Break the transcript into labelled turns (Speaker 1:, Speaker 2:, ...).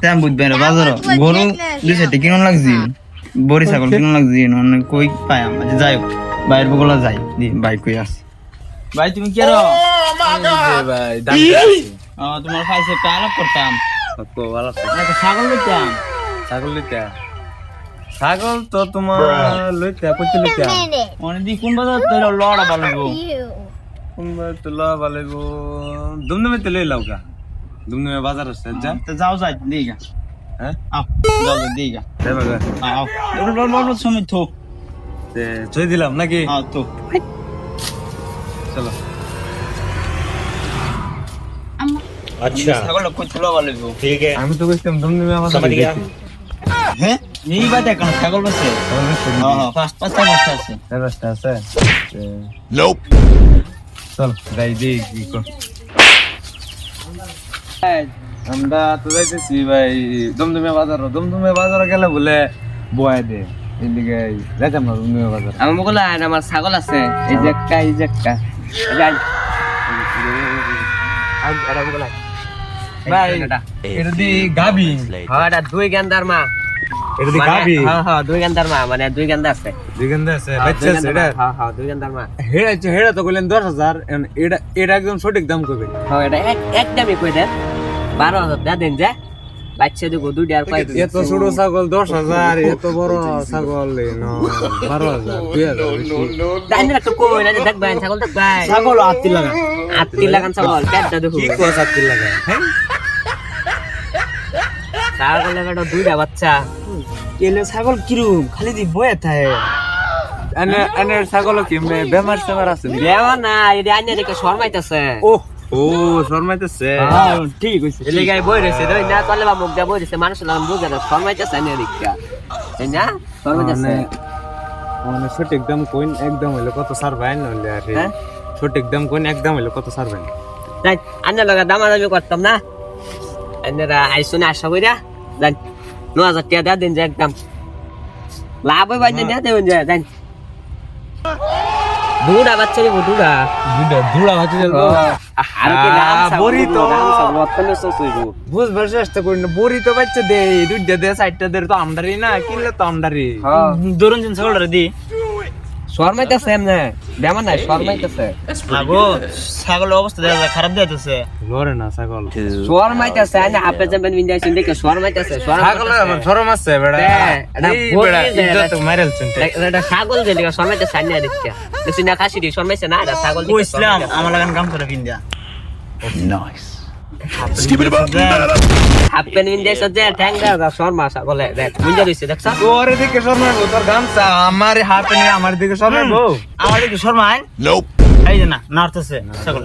Speaker 1: তেম বুঝবেন বাজার গরু দুইশো কিনো লাগছি বড়ি ছাগল কিনো লাগছি কই পাই আমার যাই হোক বাইরের বগলা যাই বাইক কই আসি ভাই তুমি কি আরো
Speaker 2: ভাই
Speaker 1: তোমার ফাইসে একটা আলাপ করতাম একটা ছাগল লইতাম
Speaker 2: ছাগল তো তোমার লইতে কইতে লইতে
Speaker 1: অনেকদিন কোন বাজার লড়া ভালো
Speaker 2: কোনবার তো লওয়া ভালো দুমদুমে তো লই লাও কা দুমদুমে বাজার আছে যা
Speaker 1: তো যাও যাই দিগা
Speaker 2: হ্যাঁ
Speaker 1: আও যাও দিগা
Speaker 2: যাই বাগা
Speaker 1: আও লড় সময় থো
Speaker 2: তে চই দিলাম নাকি
Speaker 1: তো
Speaker 2: চলো
Speaker 3: अच्छा
Speaker 1: ছাগল কই তুলা ভালো
Speaker 3: ठीक है
Speaker 2: আমি তো কইতাম দুমদুমে বাজার
Speaker 3: समझ गया
Speaker 1: হ্যাঁ এই বাদে এখন ছাগল বসে হ্যাঁ পাঁচটা আছে
Speaker 2: ব্যবস্থা আছে নোপ চল যাই দি কি কর আমরা তো যাইতেছি ভাই দমদমে বাজার গেলে বলে বয় দে এদিকে যাইতাম না দমদমে বাজার
Speaker 4: আমার মুখে আমার ছাগল আছে এই যে একটা যাই
Speaker 2: ভাই এটা দি গাবি
Speaker 4: হ্যাঁ এটা দুই গেন্দার মা
Speaker 2: এটা দি গাবি
Speaker 4: হ্যাঁ দুই গেন্দার মা মানে দুই গেন্দা আছে
Speaker 2: দিগন্ধ আছে বাচ্চা আছে এটা
Speaker 4: হ্যাঁ দুই গেন্দার মা
Speaker 2: হেড়া তো কইলেন 10000 এটা এটা একদম সঠিক দাম কইবে
Speaker 4: হ্যাঁ এটা একদমই কই দেন 12000 দা দেন যে বাচ্চা দেখো দুইটা আর পাই
Speaker 2: এত ছোট ছাগল 10000 এত বড় ছাগল ন 12000 2000
Speaker 4: দাইন না তো কই না দেখবেন ছাগল দেখবেন
Speaker 1: ছাগল আত্তি
Speaker 4: লাগান ছাগল পেটটা দেখো
Speaker 2: কি কস আত্তি লাগা হ্যাঁ
Speaker 4: ছাগলের বেটা দুইটা বাচ্চা
Speaker 1: এলে ছাগল কিরম খালি দি বয়ে থাকে
Speaker 2: এনে ছাগল কি বেমার সেমার আছে
Speaker 4: দেওয়া না এই আইনে দেখে শর্মাইতেছে
Speaker 2: ও শর্মাইতেছে
Speaker 1: ঠিক কইছে
Speaker 4: এলে গায় বই রইছে দই না চলে বা মুখ দা বই রইছে মানুষ লাগাম বুঝা না শর্মাইতেছে আইনে দেখে তাই না শর্মাইতেছে
Speaker 2: মানে সঠিক দাম কইন একদম হইলো কত সারবেন নলে আর
Speaker 4: হ্যাঁ
Speaker 2: সঠিক দাম কইন একদম হইলো কত সারবেন
Speaker 4: তাই আইনে লাগা দামাদামি করতাম না আইনেরা আইসুনে আশা কইরা জান 9000 টাকা দা দিন যে একদম লাভ হই বাইতে না দেন যে জান দুড়া বাচ্চা রে দুড়া
Speaker 2: ধুলা ভাজি চলবো
Speaker 4: আর কি দাম
Speaker 2: বড়ি তো
Speaker 4: মতনে সসইবো
Speaker 2: বুঝবার চেষ্টা করি না বড়ি তো বাচ্চা দে দুইটা দে সাইডটা দে তো আমদারি না কিনলে তো আমদারি
Speaker 4: হ্যাঁ
Speaker 1: দরুন জিন ছাগল দি
Speaker 4: শর্মাইতেছে এমনে বেমান নাই শর্মাইতেছে
Speaker 1: লাগো ছাগলের অবস্থা দেখা যায় খারাপ যাইতেছে
Speaker 2: লরে না ছাগল
Speaker 4: শর্মাইতেছে না আপনি যাবেন বিন্দাইছেন দেখে শর্মাইতেছে
Speaker 2: ছাগলের আবার শরম আছে বেড়া
Speaker 4: এটা
Speaker 2: এই
Speaker 4: বড়ি
Speaker 2: বেড়া
Speaker 4: যে
Speaker 2: ইজ্জত মাইরালছেন
Speaker 4: এটা ছাগল যে দেখে শর্মাইতেছে আইনা দেখতে দেখছি না খাসি দিয়ে শর্মাইছে না এটা ছাগল দেখে
Speaker 1: কইছিলাম আমার লাগান কাম করে কিন দিয়া
Speaker 4: আপনি বিন্দাইছে যে ঠ্যাং দা শর্মা ছাগলে দেখ বুঝা দিছে দেখছ
Speaker 2: তোর দিকে শর্মাইবো তোর গামছা আমার হাতে নিয়ে আমার দিকে শর্মাইবো
Speaker 1: আমার কি শর্মা এই যে না নাড়তেছে ছাগল